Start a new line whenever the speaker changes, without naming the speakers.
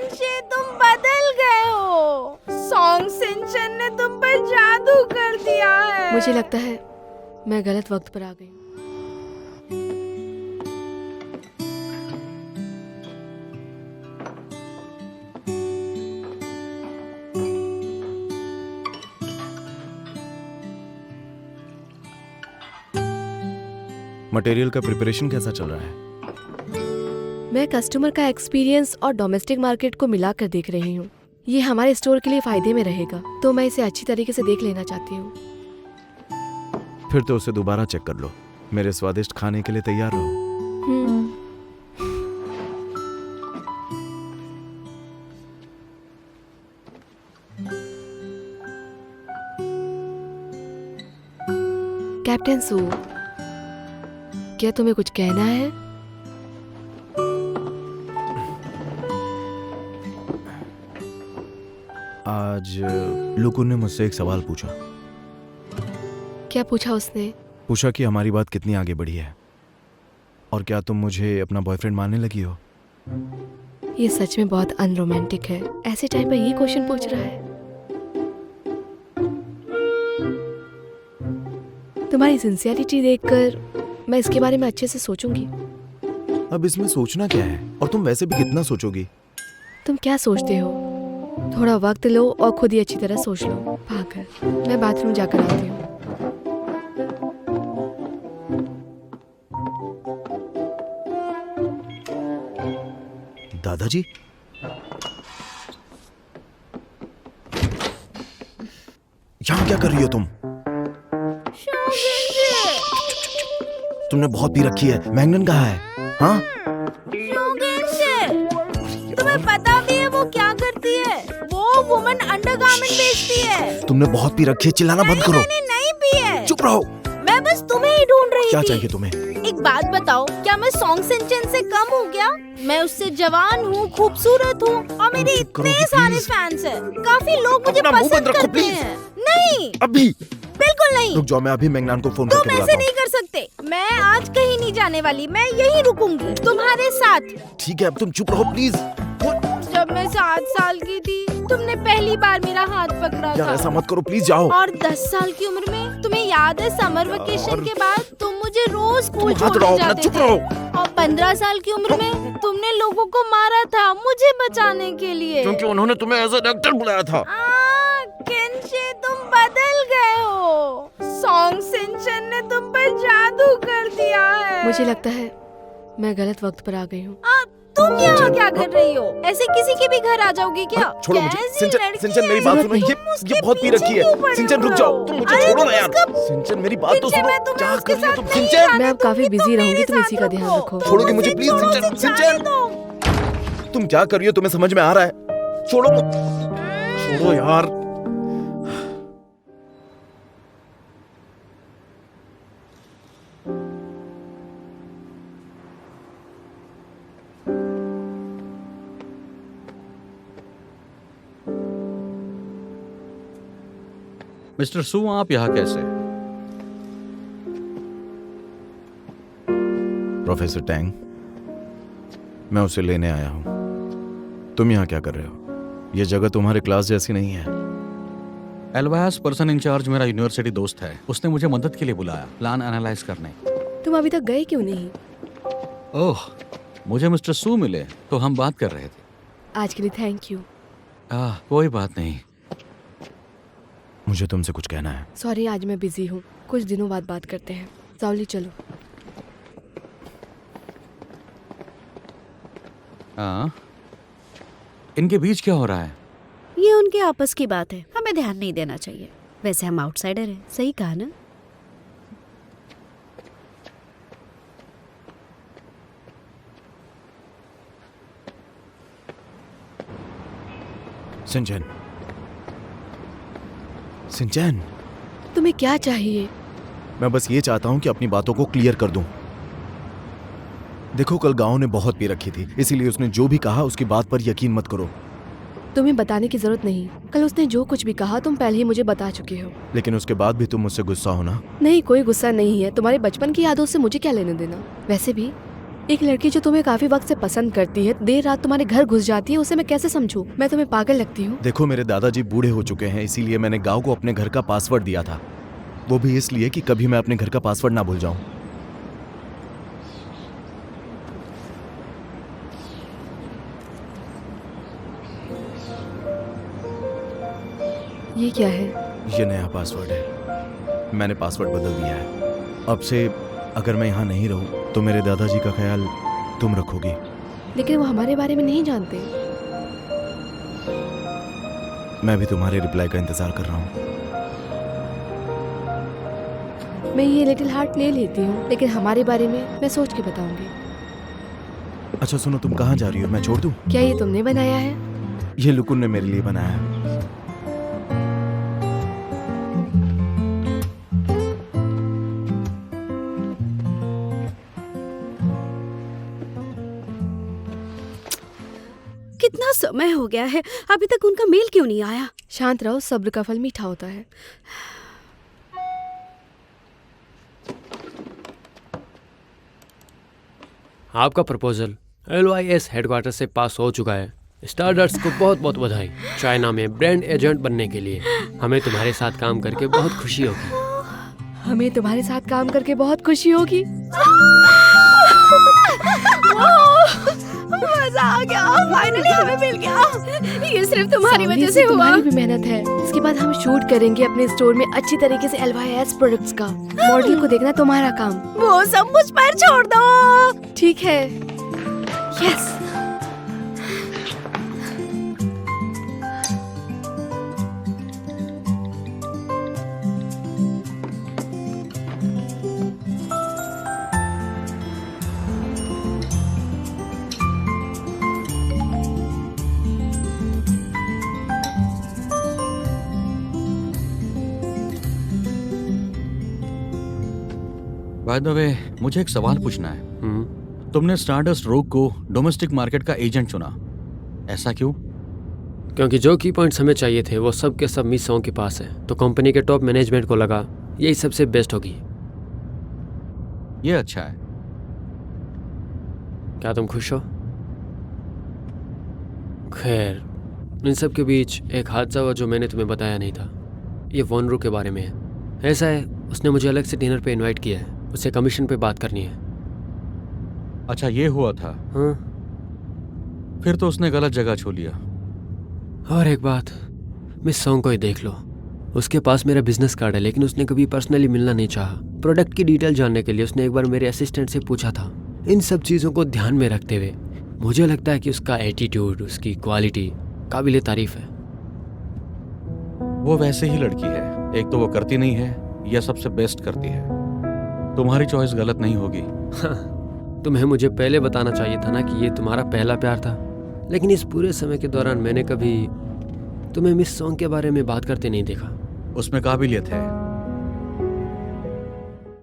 किंशे तुम बदल गए हो। सॉन्ग सिंचन ने तुम पर जादू कर दिया है।
मुझे लगता है मैं गलत वक्त पर आ गई हूँ।
मटेरियल का प्रिपरेशन कैसा चल रहा है?
मैं कस्टमर का एक्सपीरियंस और डोमेस्टिक मार्केट को मिलाकर देख रही हूँ। ये हमारे स्टोर के लिए फायदे में रहेगा, तो मैं इसे अच्छी तरीके से देख लेना चाहती हूँ।
फिर तो उसे दोबारा चेक कर लो। मेरे स्वादिष्ट खाने के लिए तैयार रहो।
कैप्टन सू, क्या तुम्हें कुछ कहना है?
आज लुकु ने मुझसे एक सवाल पूछा।
क्या पूछा उसने?
पूछा कि हमारी बात कितनी आगे बढ़ी है और क्या तुम मुझे अपना बॉयफ्रेंड मानने लगी हो।
ये सच में बहुत अनरोमांटिक है, ऐसे टाइम पर ये क्वेश्चन पूछ रहा है। तुम्हारी सिंसियरिटी देखकर मैं इसके बारे में अच्छे से सोचूंगी।
अब इसमें सोचना क्या है, और तुम वैसे भी कितना सोचोगी।
तुम क्या सोचते हो? थोड़ा वक्त लो और खुद ही अच्छी तरह सोच लो। भागकर मैं बाथरूम जाकर आती हूँ।
दादाजी, यहाँ क्या कर रही हो तुम? तुमने बहुत पी रखी है। मैंगन कहाँ है? हाँ,
तुम्हें पता भी है वो क्या करती है? वो वुमन अंडरगारमेंट बेचती है।
तुमने बहुत पी रखी है। चिल्लाना बंद करो।
मैंने नहीं पी है।
चुप रहो।
मैं बस तुम्हें ही ढूंढ रही
क्या
थी।
चाहिए तुम्हें?
एक बात बताओ, क्या मैं सॉन्ग सिंचन से कम हूँ क्या? मैं उससे जवान हूँ, खूबसूरत हूँ और मेरे इतने सारे फैंस हैं। काफी लोग मुझे पसंद करते हैं। नहीं,
अभी
बिल्कुल नहीं।
रुक जाओ, मैं अभी मैंगनान को फोन
तुम
करके
ऐसे
बुलाता
नहीं कर सकते। मैं आज कहीं नहीं जाने वाली, मैं यहीं रुकूंगी तुम्हारे साथ।
हूँ। ठीक है, अब तुम चुप रहो प्लीज।
जब मैं 7 साल की थी, तुमने पहली बार मेरा हाथ पकड़ा
यार
था।
ऐसा मत करो प्लीज, जाओ।
और 10 साल की उम्र में तुम्हें याद है समर वेकेशन के बाद तुम मुझे रोज स्कूल
तुम हाथ
छोड़ने
उठाओ अपना,
जाते
चुप
थे।
रहो।
और 15 साल की उम्र में तुमने लोगों को मारा था मुझे बचाने के लिए।
क्योंकि उन्होंने तुम्हें एज अ डॉक्टर बुलाया था।
किंशे तुम बदल गए हो। सॉन्ग सिंचन ने तुम पर जादू कर दिया है।
मुझे लगता है मैं गलत वक्त पर आ गई हूँ।
तुम यहाँ क्या कर रही हो? ऐसे किसी के भी घर आ जाओगी क्या?
छोड़ो मुझे।
कैसी
सिंचन,
लड़की
सिंचन
है?
मेरी बात सुनो।
तुम
ये बहुत पी रखी है।
क्यों पड़े
सिंचन रुक
हुए
जाओ,
हो?
तुम मुझे
अरे
छोड़ो
तुम
ना यार।
उसका-
सिंचन मेरी बात तो
किंशे,
सुनो।
मैं तुम्हें
क्या
उसके
कर रही हो
साथ
तुम?
नहीं
सिंचन,
जाने
मैं अब काफी
दूंगी,
बिजी
तुम
रहूंगी,
मेरे
तुम इसी
साथ
का ध्यान रखो।
छोड़ोगी मुझे
मुझे
प्लीज?
छोड़ो,
सिंचन,
मुझे जाने
सिंचन
दो।
तुम क्या कर रही हो? तुम्हें समझ में आ रहा है? छोड़ो छोड़ो यार।
मिस्टर सू, आप यहाँ कैसे?
प्रोफेसर टैंग, मैं उसे लेने आया हूँ। तुम यहाँ क्या कर रहे हो? ये जगह तुम्हारे क्लास जैसी नहीं है।
एल्वास पर्सन इंचार्ज मेरा यूनिवर्सिटी दोस्त है। उसने मुझे मदद के लिए बुलाया, प्लान एनालाइज करने।
तुम अभी तक गए क्यों नहीं?
ओह, मुझे मिस्टर सू मिले तो हम बात कर रहे थे।
आज के लिए थैंक यू।
कोई बात नहीं।
मुझे तुमसे कुछ कहना है।
सॉरी, आज मैं बिजी हूँ। कुछ दिनों बाद बात करते हैं। साउली चलो।
इनके बीच क्या हो रहा है?
ये उनके आपस की बात है, हमें ध्यान नहीं देना चाहिए। वैसे हम आउटसाइडर हैं, सही कहा ना?
सिंचन, सिंचन,
तुम्हें क्या चाहिए?
मैं बस ये चाहता हूँ कि अपनी बातों को क्लियर कर दूं। देखो, कल गांव ने बहुत पी रखी थी, इसीलिए उसने जो भी कहा उसकी बात पर यकीन मत करो।
तुम्हें बताने की जरूरत नहीं। कल उसने जो कुछ भी कहा तुम पहले ही मुझे बता चुके हो।
लेकिन उसके बाद भी तुम मुझसे गुस्सा हो ना?
नहीं, कोई गुस्सा नहीं है। तुम्हारे बचपन की यादों से मुझे क्या लेने देना। वैसे भी एक लड़की जो तुम्हें काफी वक्त से पसंद करती है देर रात तुम्हारे घर घुस जाती है, उसे मैं कैसे समझूं? मैं तुम्हें पागल लगती हूँ?
देखो, मेरे दादाजी बूढ़े हो चुके हैं, इसीलिए मैंने गांव को अपने घर का पासवर्ड दिया था। वो भी इसलिए कि कभी मैं अपने घर का पासवर्ड ना भूल जाऊं।
ये क्या है?
ये नया पासवर्ड है। मैंने पासवर्ड बदल दिया है। अब से अगर मैं यहाँ नहीं रहूं तो मेरे दादाजी का ख्याल तुम रखोगी।
लेकिन वो हमारे बारे में नहीं जानते।
मैं भी तुम्हारे रिप्लाई का इंतजार कर रहा हूँ।
मैं ये लिटिल हार्ट ले लेती हूँ, लेकिन हमारे बारे में मैं सोच के बताऊंगी।
अच्छा सुनो, तुम कहाँ जा रही हो? मैं छोड़ दूँ?
क्या ये तुमने बनाया है?
ये लुकुन ने मेरे लिए बनाया है।
कितना समय हो गया है, अभी तक उनका मेल क्यों नहीं आया?
शांत रहो, सब्र का फल मीठा होता है।
आपका प्रपोजल LYS हेडक्वार्टर से पास हो चुका है। स्टारडस्ट को बहुत बहुत बधाई चाइना में ब्रांड एजेंट बनने के लिए। हमें तुम्हारे साथ काम करके बहुत खुशी होगी।
हमें तुम्हारे साथ काम करके बहुत खुशी होगी।
मजा आ गया, फाइनली हमें मिल गया। ये सिर्फ तुम्हारी
सावली
वजह से हुआ।
तुम्हारी भी मेहनत है। इसके बाद हम शूट करेंगे अपने स्टोर में अच्छी तरीके से LYS प्रोडक्ट्स का। मॉडल को देखना तुम्हारा काम।
वो सब मुझ पर छोड़ दो।
ठीक है। यस।
बाय द वे, मुझे एक सवाल पूछना है। तुमने स्टारडस्ट रोग को डोमेस्टिक मार्केट का एजेंट चुना, ऐसा क्यों?
क्योंकि जो की पॉइंट्स हमें चाहिए थे वो सब के सब मिस सोंग के पास है। तो कंपनी के टॉप मैनेजमेंट को लगा यही सबसे बेस्ट होगी।
ये अच्छा है।
क्या तुम खुश हो? खैर, इन सब के बीच एक हादसा हुआ जो मैंने तुम्हें बताया नहीं था। ये वॉनरू के बारे में है। ऐसा है, उसने मुझे अलग से डिनर पे इनवाइट किया है। उसे कमीशन पे बात करनी है।
अच्छा, ये हुआ था।
हाँ।
फिर तो उसने गलत जगह छू लिया।
और एक बात, मिस सोंग को ही देख लो। उसके पास मेरा बिजनेस कार्ड है, लेकिन उसने कभी पर्सनली मिलना नहीं चाहा। प्रोडक्ट की डिटेल जानने के लिए उसने एक बार मेरे असिस्टेंट से पूछा था। इन सब चीज़ों को ध्यान में रखते हुए मुझे लगता है कि उसका एटीट्यूड, उसकी क्वालिटी काबिले तारीफ है।
वो वैसे ही लड़की है। एक तो वो करती नहीं है या सबसे बेस्ट करती है। तुम्हारी चॉइस गलत नहीं होगी।
तुम्हें मुझे पहले बताना चाहिए था ना कि ये तुम्हारा पहला प्यार था। लेकिन इस पूरे समय के दौरान मैंने कभी तुम्हें मिस सोंग के बारे में बात करते नहीं देखा।
उसमें काबिलियत है।